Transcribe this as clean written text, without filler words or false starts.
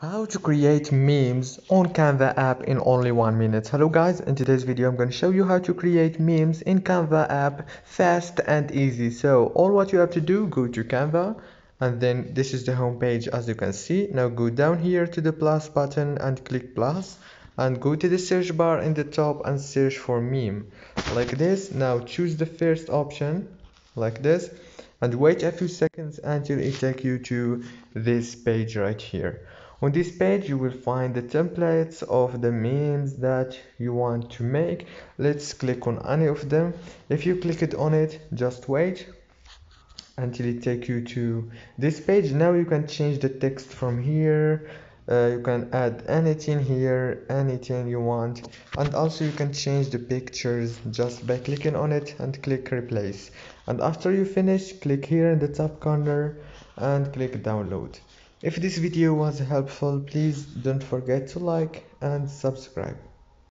How to create memes on Canva app in only 1 minute. Hello guys, in today's video I'm going to show you how to create memes in Canva app fast and easy. So all what you have to do, go to Canva, and then this is the home page as you can see. Now go down here to the plus button and click plus, and go to the search bar in the top and search for meme like this. Now choose the first option like this and wait a few seconds until it takes you to this page right here. On this page you will find the templates of the memes that you want to make. Let's click on any of them. If you click it on it, just wait until it takes you to this page. Now you can change the text from here. You can add anything here, anything you want, and also you can change the pictures just by clicking on it and click replace. And after you finish, click here in the top corner and click download. If this video was helpful, please don't forget to like and subscribe.